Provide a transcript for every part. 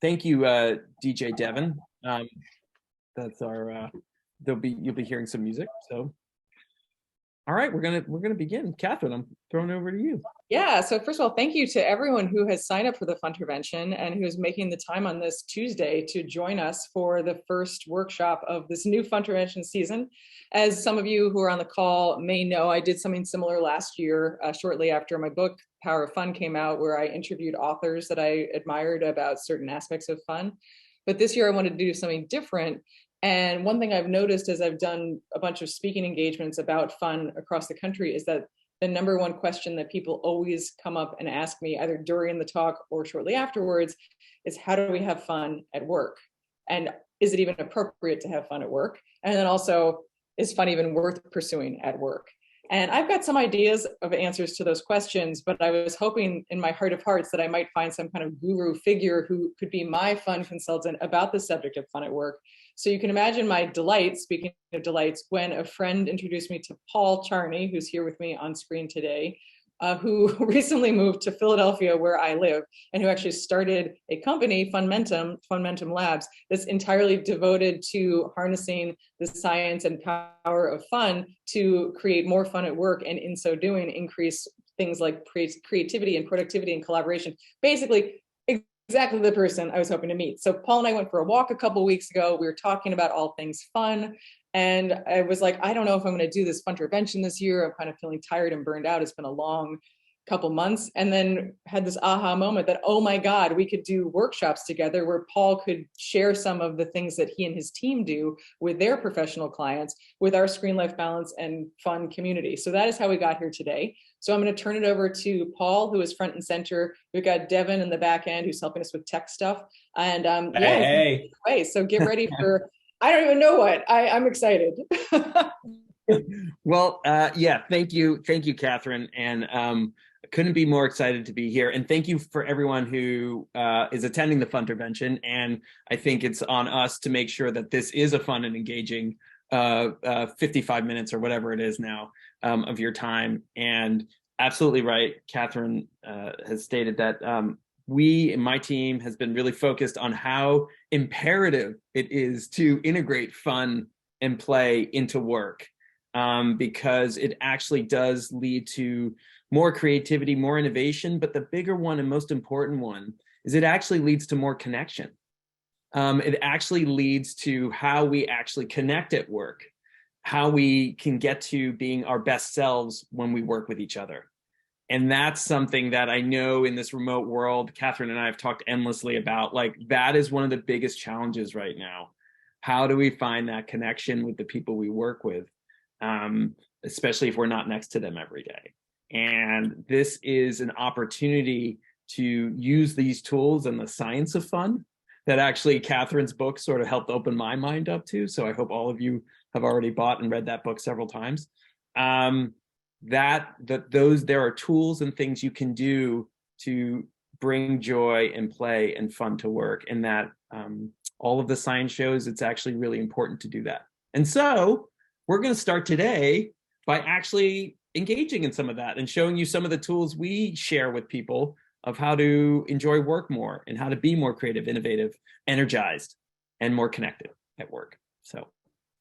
Thank you, DJ Devin. That's our. You'll be hearing some music. So, all right, we're gonna begin. Catherine, I'm throwing it over to you. Yeah, so first of all, thank you to everyone who has signed up for the Funtervention and who is making the time on this Tuesday to join us for the first workshop of this new Funtervention season. As some of you who are on the call may know, I did something similar last year, shortly after my book, Power of Fun, came out, where I interviewed authors that I admired about certain aspects of fun. But this year I wanted to do something different. And one thing I've noticed as I've done a bunch of speaking engagements about fun across the country is that the number one question that people always come up and ask me either during the talk or shortly afterwards is, how do we have fun at work? And is it even appropriate to have fun at work? And then also, is fun even worth pursuing at work? And I've got some ideas of answers to those questions, but I was hoping in my heart of hearts that I might find some kind of guru figure who could be my fun consultant about the subject of fun at work. So you can imagine my delight, speaking of delights, when a friend introduced me to Paul Charney, who's here with me on screen today, who recently moved to Philadelphia, where I live, and who actually started a company, Funmentum Labs, that's entirely devoted to harnessing the science and power of fun to create more fun at work, and in so doing, increase things like creativity and productivity and collaboration. Basically, exactly the person I was hoping to meet. So Paul and I went for a walk a couple of weeks ago. We were talking about all things fun. And I was like, I don't know if I'm going to do this Funtervention this year. I'm kind of feeling tired and burned out. It's been a long couple months. And then had this aha moment that, oh my God, we could do workshops together where Paul could share some of the things that he and his team do with their professional clients, with our Screen Life Balance and Fun community. So that is how we got here today. So I'm going to turn it over to Paul, who is front and center. We've got Devin in the back end, who's helping us with tech stuff. And Hey. So get ready for, I don't even know what, I'm excited. Well, yeah, thank you, Catherine, and couldn't be more excited to be here. And thank you for everyone who is attending the Funtervention. And I think it's on us to make sure that this is a fun and engaging 55 minutes or whatever it is now of your time. And absolutely right, Catherine has stated that we, my team, has been really focused on how imperative it is to integrate fun and play into work, because it actually does lead to more creativity, more innovation. But the bigger one and most important one is it actually leads to more connection. It actually leads to how we actually connect at work, how we can get to being our best selves when we work with each other. And that's something that I know in this remote world, Catherine and I have talked endlessly about. Like, that is one of the biggest challenges right now. How do we find that connection with the people we work with, especially if we're not next to them every day? And this is an opportunity to use these tools and the science of fun that actually Catherine's book sort of helped open my mind up to. So I hope all of you have already bought and read that book several times. There are tools and things you can do to bring joy and play and fun to work, and that all of the science shows it's actually really important to do that. And so we're going to start today by actually engaging in some of that and showing you some of the tools we share with people of how to enjoy work more and how to be more creative, innovative, energized, and more connected at work. So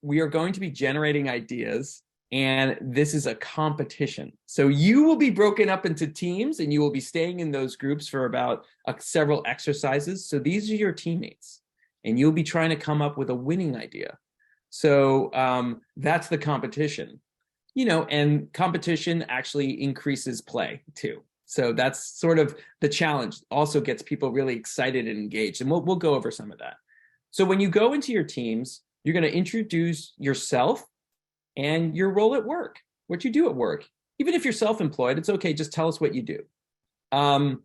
we are going to be generating ideas, and this is a competition. So you will be broken up into teams, and you will be staying in those groups for about several exercises. So these are your teammates, and you'll be trying to come up with a winning idea. So that's the competition, and competition actually increases play too. So that's sort of the challenge. Also gets people really excited and engaged. And we'll go over some of that. So when you go into your teams, you're going to introduce yourself and your role at work, what you do at work. Even if you're self-employed, it's okay. Just tell us what you do. And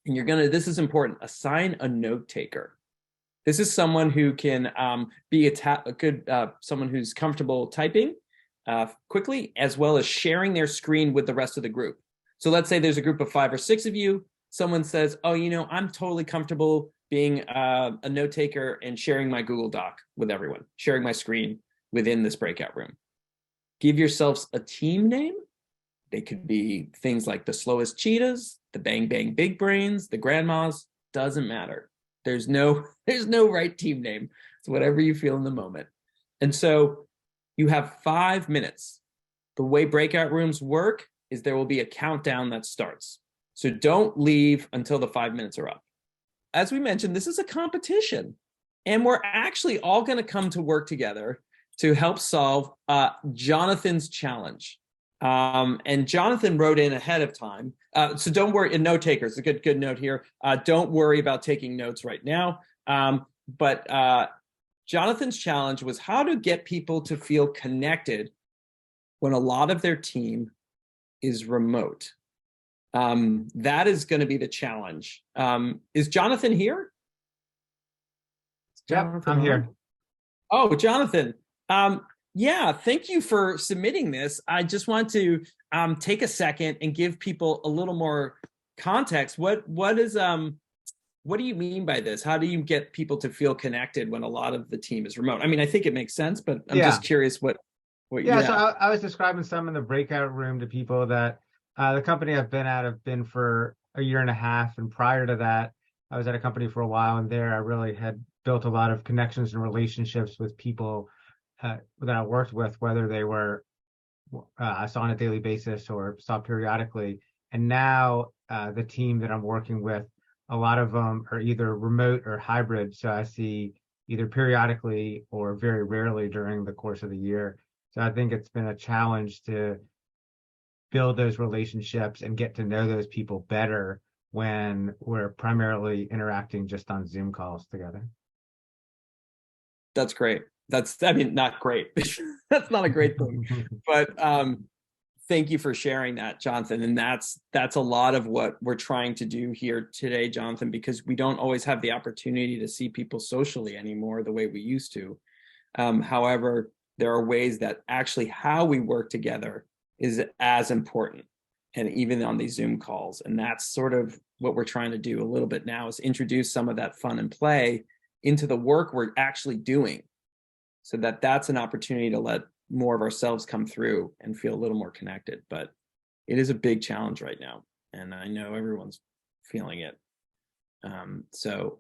you're going to, this is important, assign a note taker. This is someone who can be someone who's comfortable typing quickly, as well as sharing their screen with the rest of the group. So let's say there's a group of 5 or 6 of you. Someone says, oh, I'm totally comfortable being a note taker and sharing my Google Doc with everyone, sharing my screen within this breakout room. Give yourselves a team name. They could be things like the Slowest Cheetahs, the Bang Bang Big Brains, the Grandmas, doesn't matter. There's no right team name. It's whatever you feel in the moment. And so you have 5 minutes. The way breakout rooms work is there will be a countdown that starts. So don't leave until the 5 minutes are up. As we mentioned, this is a competition, and we're actually all going to come to work together to help solve Jonathan's challenge. And Jonathan wrote in ahead of time. So don't worry, and note takers, a good note here. Don't worry about taking notes right now. But Jonathan's challenge was how to get people to feel connected when a lot of their team is remote. That is going to be the challenge. Is Jonathan here? Yep, I'm here. Oh, Jonathan. Yeah, thank you for submitting this. I just want to take a second and give people a little more context. What do you mean by this? How do you get people to feel connected when a lot of the team is remote? I mean, I think it makes sense, but I'm just curious what yeah. So I was describing some in the breakout room to people that the company I've been for a year and a half, and prior to that, I was at a company for a while, and there I really had built a lot of connections and relationships with people that I worked with, whether they were I saw on a daily basis or saw periodically. And now the team that I'm working with, a lot of them are either remote or hybrid. So I see either periodically or very rarely during the course of the year. So I think it's been a challenge to build those relationships and get to know those people better when we're primarily interacting just on Zoom calls together. That's great. Not great. That's not a great thing. But thank you for sharing that, Jonathan. And that's a lot of what we're trying to do here today, Jonathan, because we don't always have the opportunity to see people socially anymore the way we used to. However, there are ways that actually how we work together is as important, and even on these Zoom calls. And that's sort of what we're trying to do a little bit now, is introduce some of that fun and play into the work we're actually doing, so that that's an opportunity to let more of ourselves come through and feel a little more connected. But it is a big challenge right now, and I know everyone's feeling it. So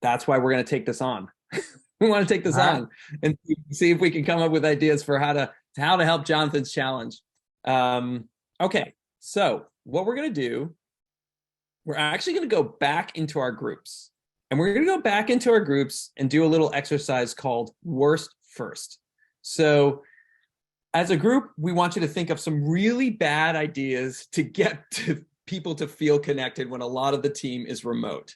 that's why we're going to take this on. We want to take this on and see if we can come up with ideas for how to help Jonathan's challenge. Okay, so what we're going to do, we're actually going to go back into our groups. And we're going to go back into our groups and do a little exercise called Worst First. So as a group, we want you to think of some really bad ideas to get to people to feel connected when a lot of the team is remote.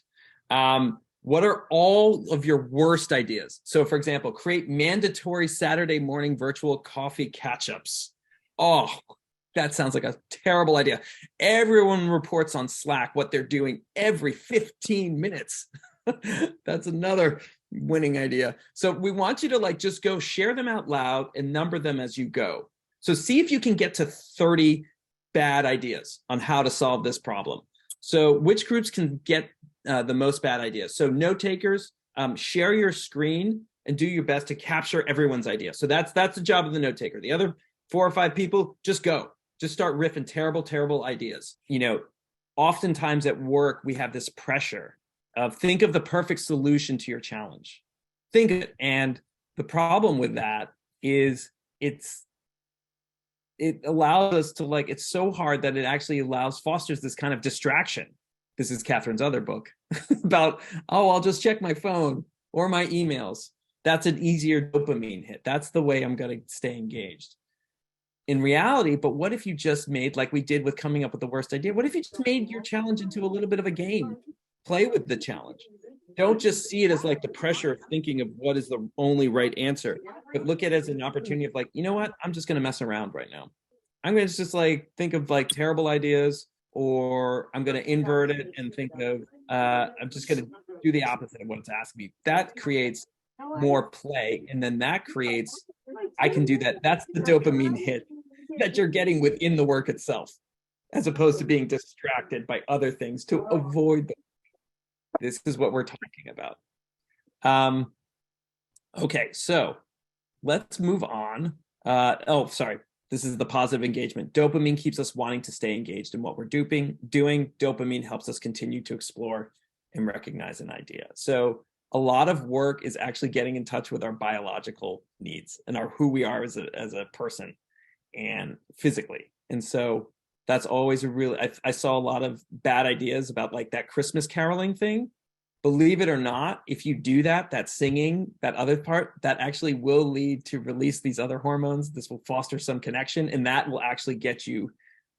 What are all of your worst ideas? So for example, create mandatory Saturday morning virtual coffee catch-ups. Oh, that sounds like a terrible idea. Everyone reports on Slack what they're doing every 15 minutes. That's another winning idea. So we want you to just go share them out loud and number them as you go. So see if you can get to 30 bad ideas on how to solve this problem. So which groups can get the most bad ideas? So note takers, share your screen and do your best to capture everyone's idea. So that's the job of the note taker. The other 4 or 5 people, just go. Just start riffing terrible ideas. Oftentimes at work, we have this pressure of think of the perfect solution to your challenge. And the problem with that is it allows us to it's so hard that it actually fosters this kind of distraction. This is Catherine's other book about, I'll just check my phone or my emails. That's an easier dopamine hit. That's the way I'm going to stay engaged. In reality, but what if you just made, like we did with coming up with the worst idea, what if you just made your challenge into a little bit of a game? Play with the challenge. Don't just see it as the pressure of thinking of what is the only right answer, but look at it as an opportunity of you know what? I'm just going to mess around right now. I'm going to just think of terrible ideas, or I'm going to invert it and think of, I'm just going to do the opposite of what it's asking me. That creates more play. And then that creates, I can do that. That's the dopamine hit that you're getting within the work itself, as opposed to being distracted by other things to avoid them. This is what we're talking about. Okay, so let's move on. This is the positive engagement. Dopamine keeps us wanting to stay engaged in what we're doing. Dopamine helps us continue to explore. and recognize an idea. So a lot of work is actually getting in touch with our biological needs and who we are as a person and physically. And so that's always I saw a lot of bad ideas about like that Christmas caroling thing. Believe it or not, if you do that singing, that other part, that actually will lead to release these other hormones. This will foster some connection, and that will actually get you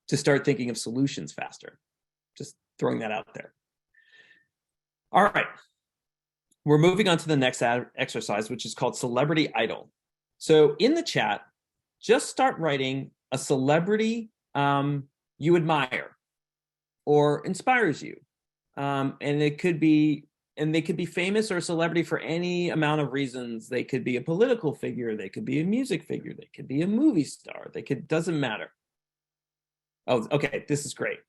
to start thinking of solutions faster. Just throwing that out there. All right. We're moving on to the next exercise, which is called Celebrity Idol. So in the chat, just start writing a celebrity you admire or inspires you. And they could be famous or a celebrity for any amount of reasons. They could be a political figure. They could be a music figure. They could be a movie star. Doesn't matter. Oh, okay. This is great.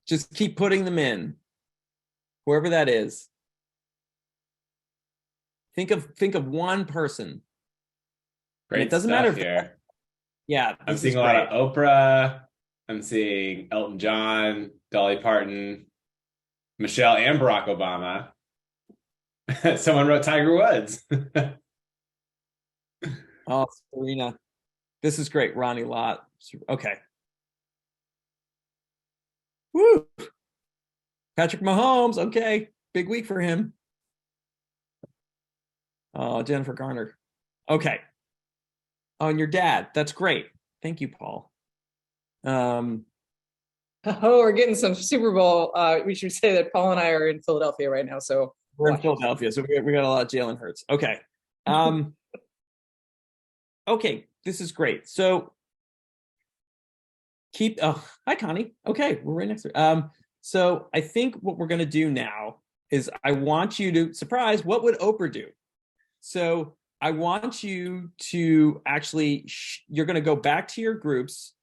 Just keep putting them in. Whoever that is. Think of one person. Great. It doesn't stuff matter here. Yeah. I'm seeing a lot of Oprah. I'm seeing Elton John, Dolly Parton, Michelle and Barack Obama. Someone wrote Tiger Woods. Oh, Serena. This is great. Ronnie Lott. Okay. Woo. Patrick Mahomes. Okay. Big week for him. Oh, Jennifer Garner. Okay. Oh, and your dad. That's great. Thank you, Paul. Oh, we're getting some Super Bowl. We should say that Paul and I are in Philadelphia right now. So we're in Philadelphia, so we got a lot of Jalen Hurts. Okay. Okay, this is great. So hi Connie. Okay, we're right next to her. So I think what we're gonna do now is I want you to surprise, what would Oprah do? So I want you to actually, you're gonna go back to your groups.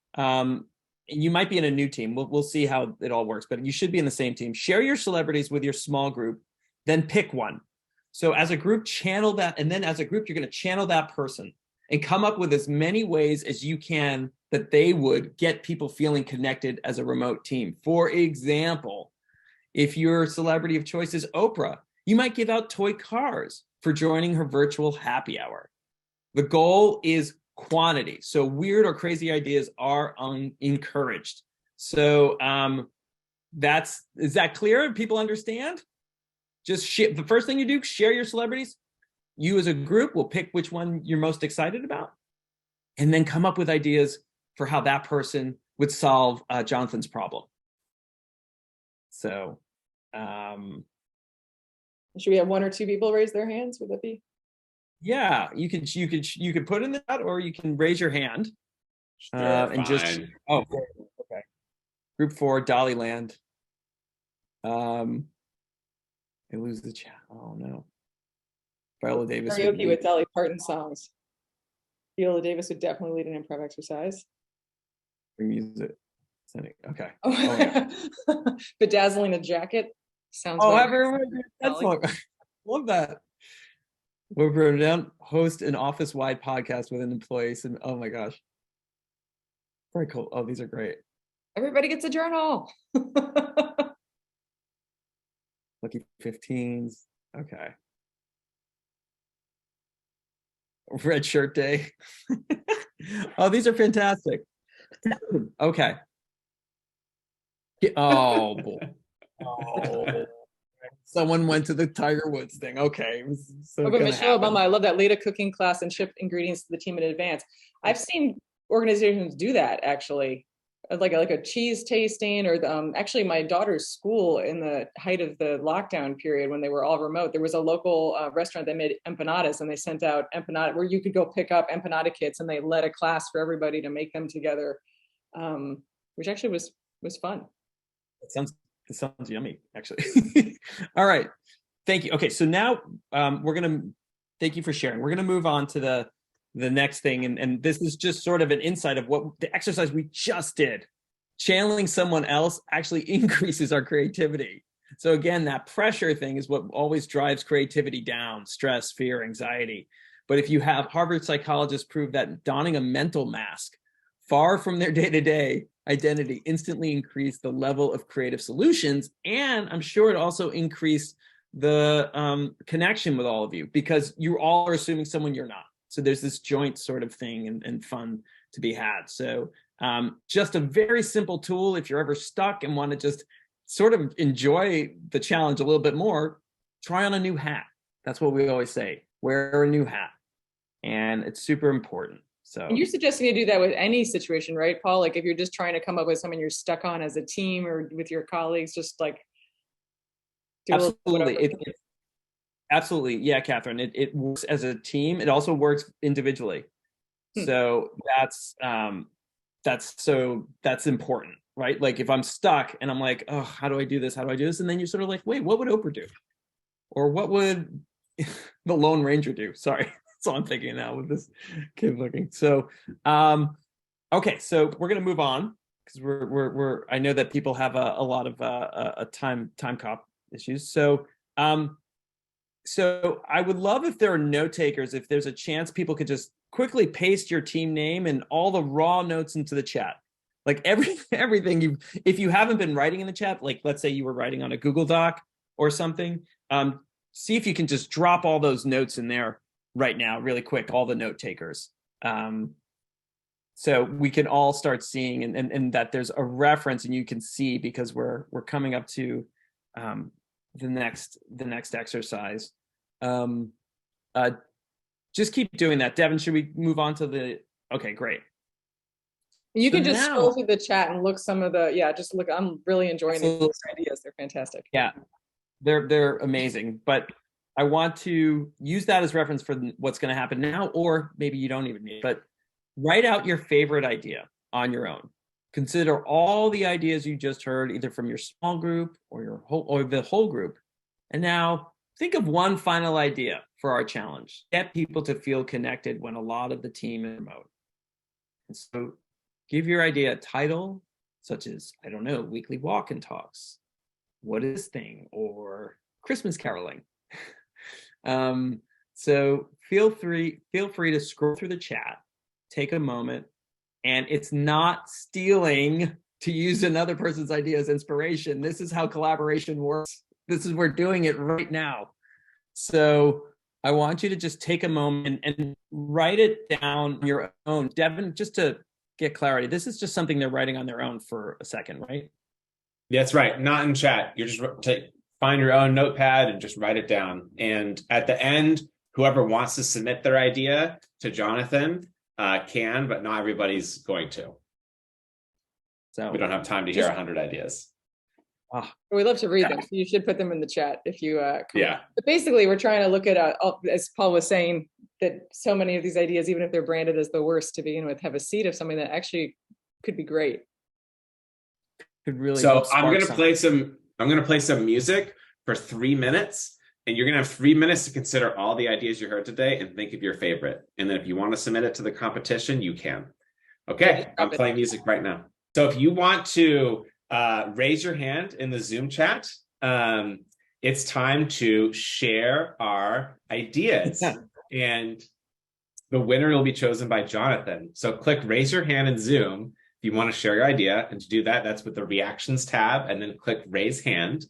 You might be in a new team. We'll see how it all works, but you should be in the same team. Share your celebrities with your small group, then pick one. So as a group, channel that, and then as a group, you're going to channel that person and come up with as many ways as you can that they would get people feeling connected as a remote team. For example, if your celebrity of choice is Oprah, you might give out toy cars for joining her virtual happy hour. The goal is quantity. So weird or crazy ideas are encouraged. So is that clear? People understand? Just the first thing you do, share your celebrities. You as a group will pick which one you're most excited about, and then come up with ideas for how that person would solve Jonathan's problem. So should we have one or two people raise their hands? Would that be? Yeah, you could put in that, or you can raise your hand. Sure, and fine. Okay. Group 4, Dollyland. I lose the chat. Oh no. Viola Davis. Karaoke with Dolly Parton songs. Viola Davis would definitely lead an improv exercise. Music. Okay. Oh, yeah. Bedazzling a jacket. Sounds. Oh, everyone. Love that. We'll put it down. Host an office-wide podcast with an employee. And oh my gosh. Very cool. Oh, these are great. Everybody gets a journal. Lucky 15s. Okay. Red shirt day. Oh, these are fantastic. Okay. Oh, boy. Oh. Someone went to the Tiger Woods thing. Okay. But Michelle Obama, I love that. Lead a cooking class and ship ingredients to the team in advance. I've seen organizations do that actually, like a cheese tasting, or actually my daughter's school in the height of the lockdown period when they were all remote, there was a local restaurant that made empanadas, and they sent out empanada where you could go pick up empanada kits, and they led a class for everybody to make them together, which actually was fun. It sounds yummy, actually. All right. Thank you. Okay, so now thank you for sharing. We're gonna move on to the next thing. And this is just sort of an insight of what the exercise we just did. Channeling someone else actually increases our creativity. So again, that pressure thing is what always drives creativity down: stress, fear, anxiety. But if you have Harvard psychologists prove that donning a mental mask far from their day-to-day identity instantly increased the level of creative solutions. And I'm sure it also increased the connection with all of you, because you all are assuming someone you're not. So there's this joint sort of thing and fun to be had. So just a very simple tool. If you're ever stuck and want to just sort of enjoy the challenge a little bit more, try on a new hat. That's what we always say. Wear a new hat. And it's super important. So and you're suggesting you do that with any situation, right, Paul? Like if you're just trying to come up with something you're stuck on as a team or with your colleagues, just like do absolutely. Absolutely. Yeah, Catherine, it works as a team. It also works individually. So that's important, right? Like if I'm stuck and I'm like, oh, how do I do this? How do I do this? And then you're sort of like, wait, what would Oprah do? Or what would the Lone Ranger do? Sorry, that's all I'm thinking now with this kid looking. So, okay, so we're gonna move on because I know that people have a lot of a time cop issues. So, so I would love if there are note takers, if there's a chance people could just quickly paste your team name and all the raw notes into the chat. Like everything if you haven't been writing in the chat, like let's say you were writing on a Google Doc or something, see if you can just drop all those notes in there right now, really quick, all the note takers. So we can all start seeing and that there's a reference and you can see, because we're coming up to the next exercise. Just keep doing that. Devin, should we move on to the, okay, great. You can just scroll through the chat and look some of the, just look, I'm really enjoying these ideas. They're fantastic. Yeah, they're amazing. But I want to use that as reference for what's going to happen now, or maybe you don't even need it, but write out your favorite idea on your own. Consider all the ideas you just heard, either from your small group or the whole group. And now think of one final idea for our challenge. Get people to feel connected when a lot of the team is remote. And so give your idea a title, such as, I don't know, weekly walk and talks, what is this thing, or Christmas caroling. So feel free to scroll through the chat, take a moment, and it's not stealing to use another person's idea as inspiration. This is how collaboration works. We're doing it right now. So I want you to just take a moment and write it down on your own. Devin, just to get clarity, this is just something they're writing on their own for a second, right? That's right. Not in chat. You're just find your own notepad and just write it down. And at the end, whoever wants to submit their idea to Jonathan can, but not everybody's going to. So we don't have time to hear 100 ideas. We love to read them, so you should put them in the chat if you yeah. But basically, we're trying to look at, as Paul was saying, that so many of these ideas, even if they're branded as the worst to begin with, have a seed of something that actually could be great. Could really. So I'm going to play some music for 3 minutes, and you're going to have 3 minutes to consider all the ideas you heard today and think of your favorite. And then if you want to submit it to the competition, you can. Okay, I'm playing music right now. So if you want to raise your hand in the Zoom chat, it's time to share our ideas. And the winner will be chosen by Jonathan. So click raise your hand in Zoom if you want to share your idea. And to do that, that's with the reactions tab, and then click raise hand.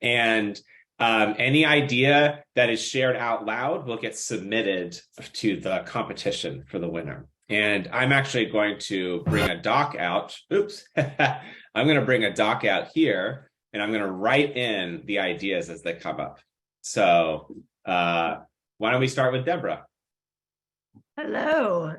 And any idea that is shared out loud will get submitted to the competition for the winner. And I'm actually going to bring a doc out. Oops. I'm going to bring a doc out here, and I'm going to write in the ideas as they come up. So why don't we start with Deborah? Hello.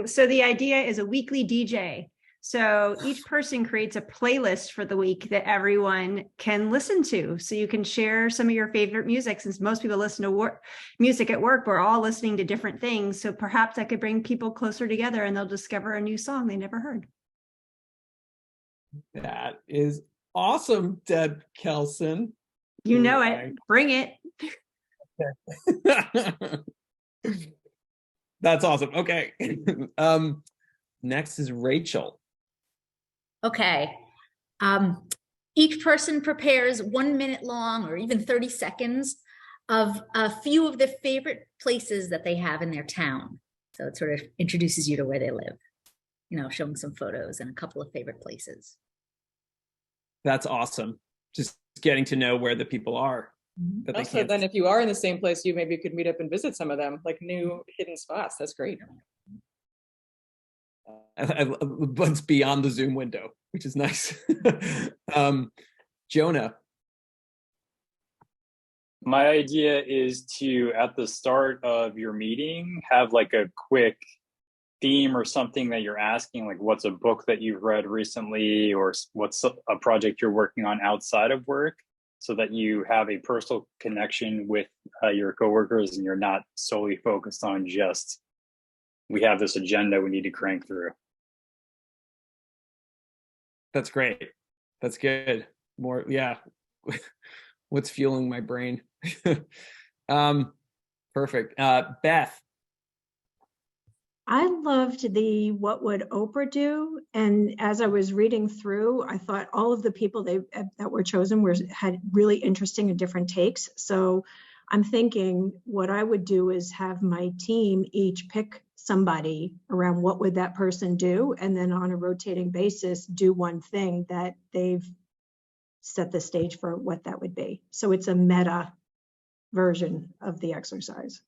So the idea is a weekly DJ. So each person creates a playlist for the week that everyone can listen to. So you can share some of your favorite music. Since most people listen to music at work, we're all listening to different things. So perhaps that could bring people closer together and they'll discover a new song they never heard. That is awesome, Deb Kelson. You know it. Bring it. That's awesome. Okay. Next is Rachel. Okay. Each person prepares 1 minute long or even 30 seconds of a few of the favorite places that they have in their town. So it sort of introduces you to where they live. showing some photos and a couple of favorite places. That's awesome. Just getting to know where the people are. That they Also, can't. then if you are in the same place, you maybe could meet up and visit some of them, like new hidden spots. That's great. What's beyond the Zoom window, which is nice. Jonah. My idea is to, at the start of your meeting, have like a quick theme or something that you're asking, like what's a book that you've read recently, or what's a project you're working on outside of work, so that you have a personal connection with your coworkers and you're not solely focused on just, we have this agenda we need to crank through. That's great. That's good. More, yeah. What's fueling my brain? Perfect. Beth. I loved the what would Oprah do, and as I was reading through, I thought all of the people that were chosen had really interesting and different takes. So I'm thinking what I would do is have my team each pick somebody around what would that person do, and then on a rotating basis do one thing that they've set the stage for what that would be. So it's a meta version of the exercise.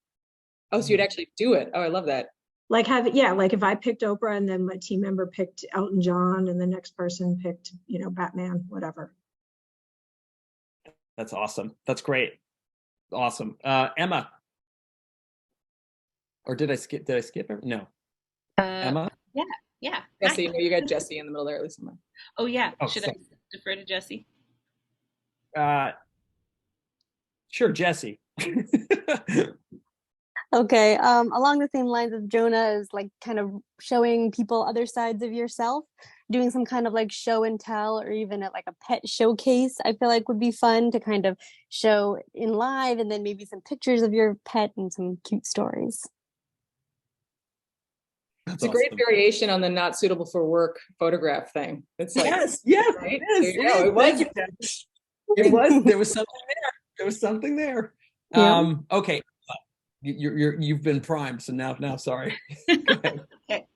Oh, so you'd actually do it. Oh, I love that. Like like if I picked Oprah and then my team member picked Elton John and the next person picked, Batman, whatever. That's awesome. That's great. Awesome. Emma. Or did I skip her? No. Emma? Yeah. Jesse, you got Jesse in the middle there at least somewhere. Oh, yeah. Oh, Should sorry. I defer to Jesse? Sure, Jesse. Okay, along the same lines as Jonah, is like kind of showing people other sides of yourself, doing some kind of like show and tell, or even at like a pet showcase. I feel like would be fun to kind of show in live, and then maybe some pictures of your pet and some cute stories. It's a great variation on the not suitable for work photograph thing. It's like, yes, right? yes, It was. It was. There was something there. There was something there. Yeah. Okay. You've been primed, so now sorry. Go ahead. Okay.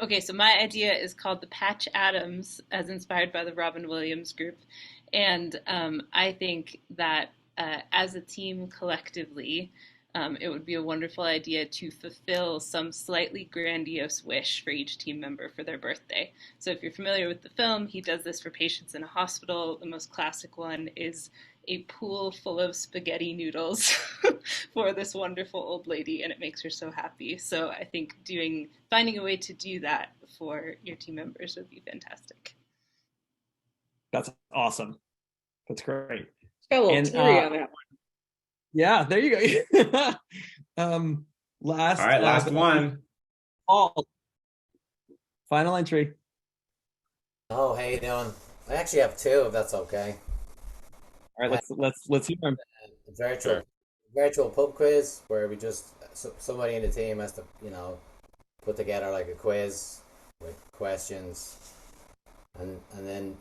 Okay, so my idea is called the Patch Adams, as inspired by the Robin Williams group. And I think that as a team collectively, it would be a wonderful idea to fulfill some slightly grandiose wish for each team member for their birthday. So if you're familiar with the film, he does this for patients in a hospital. The most classic one is a pool full of spaghetti noodles for this wonderful old lady, and it makes her so happy. So I think finding a way to do that for your team members would be fantastic. That's awesome. That's great. Got a little teary on that one. Yeah, there you go. Last one. Paul. Final entry. Oh, how you doing? I actually have two, if that's okay. All right, let's hear them. Virtual pub quiz where we just somebody in the team has to put together like a quiz with questions, and then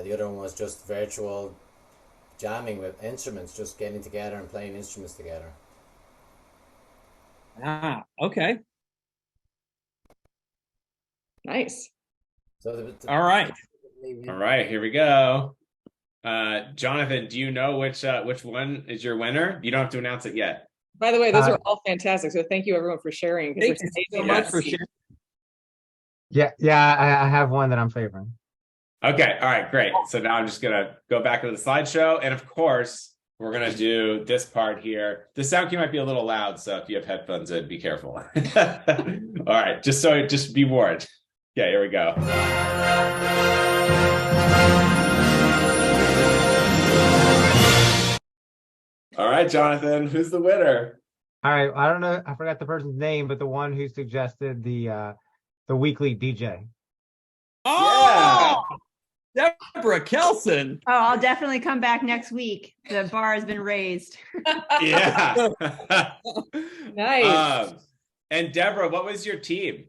the other one was just virtual jamming with instruments, just getting together and playing instruments together. Okay. Nice. So all right, here we go. Jonathan, do you know which one is your winner? You don't have to announce it yet. By the way, those are all fantastic. So thank you everyone for sharing. Thank you so much for sharing. Yeah, I have one that I'm favoring. Okay, all right, great. So now I'm just gonna go back to the slideshow, and of course, we're gonna do this part here. The sound cue might be a little loud, so if you have headphones in, be careful. All right, just be warned. Yeah, here we go. All right, Jonathan, who's the winner? All right, I don't know, I forgot the person's name, but the one who suggested the weekly DJ. Oh, yeah. Deborah Kelson. Oh, I'll definitely come back next week. The bar has been raised. Yeah. Nice. And Deborah, what was your team?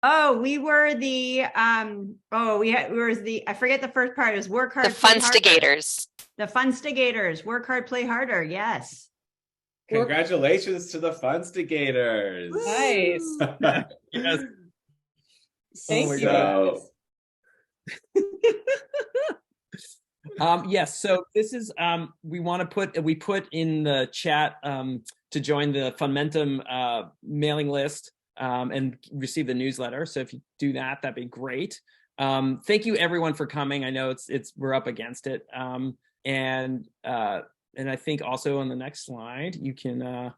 Oh, we were the I forget the first part. It was work hard. The Funstigators. The Funstigators. Work hard, play harder. Yes. Congratulations to the Funstigators. Nice. Yes. Thank my you. God. So Yes, so this is we put in the chat to join the Funmentum mailing list and receive the newsletter. So if you do that, that'd be great. Thank you everyone for coming. I know we're up against it. And I think also on the next slide you can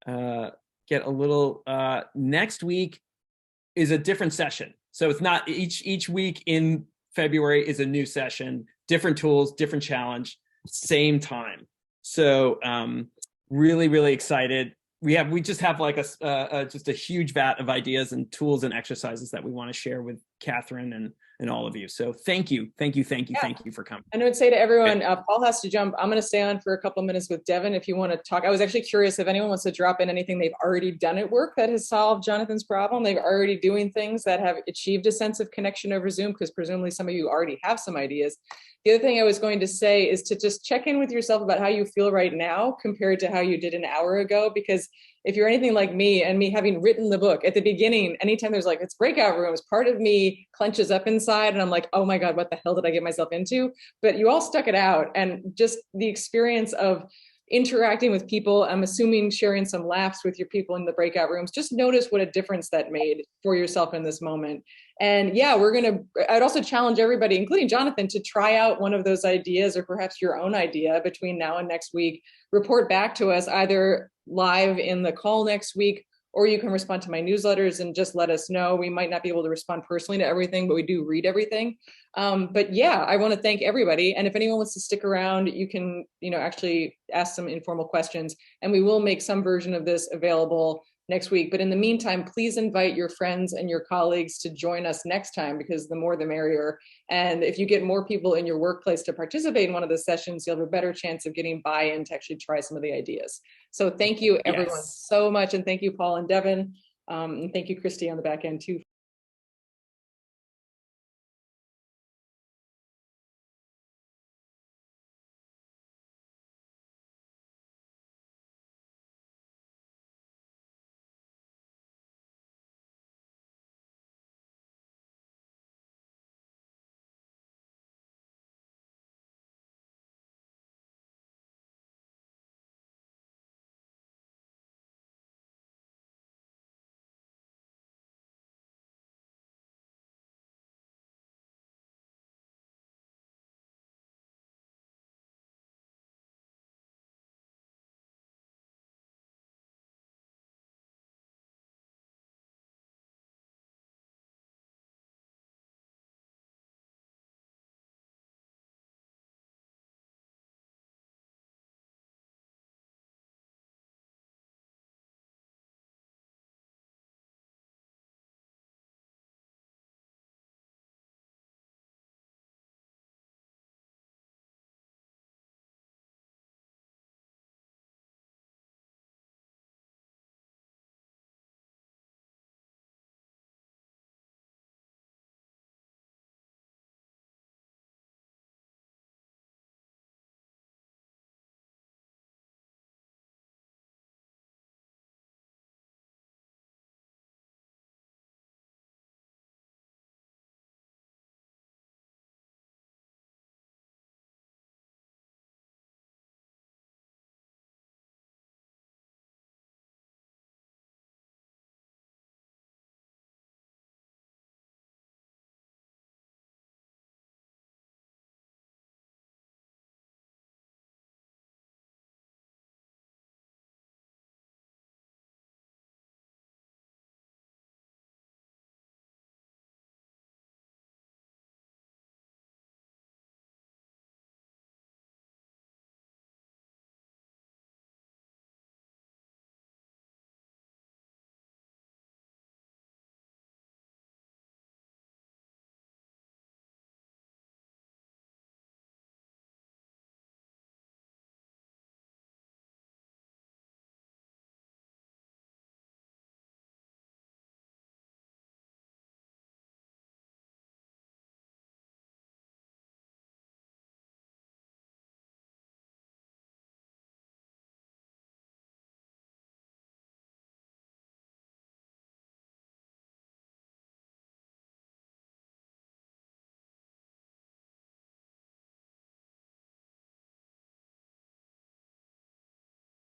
get a little next week is a different session. So it's not each week in February is a new session, different tools, different challenge, same time. So really, really excited. We just have like just a huge vat of ideas and tools and exercises that we want to share with Catherine and all of you. So thank you for coming. And I would say to everyone, Paul has to jump. I'm going to stay on for a couple of minutes with Devin if you want to talk. I was actually curious if anyone wants to drop in anything they've already done at work that has solved Jonathan's problem. They've already doing things that have achieved a sense of connection over Zoom, because presumably some of you already have some ideas. The other thing I was going to say is to just check in with yourself about how you feel right now compared to how you did an hour ago, because if you're anything like me, and me having written the book at the beginning, anytime there's like, it's breakout rooms, part of me clenches up inside and I'm like, oh my God, what the hell did I get myself into? But you all stuck it out, and just the experience of interacting with people, I'm assuming sharing some laughs with your people in the breakout rooms, just notice what a difference that made for yourself in this moment. And yeah, I'd also challenge everybody, including Jonathan, to try out one of those ideas or perhaps your own idea between now and next week. Report back to us either live in the call next week, or you can respond to my newsletters and just let us know. We might not be able to respond personally to everything, but we do read everything. But yeah, I want to thank everybody. And if anyone wants to stick around, you can, actually ask some informal questions, and we will make some version of this available next week. But in the meantime, please invite your friends and your colleagues to join us next time, because the more the merrier. And if you get more people in your workplace to participate in one of the sessions, you'll have a better chance of getting buy-in to actually try some of the ideas. So thank you everyone so much. And thank you, Paul and Devin. And thank you, Christy, on the back end too.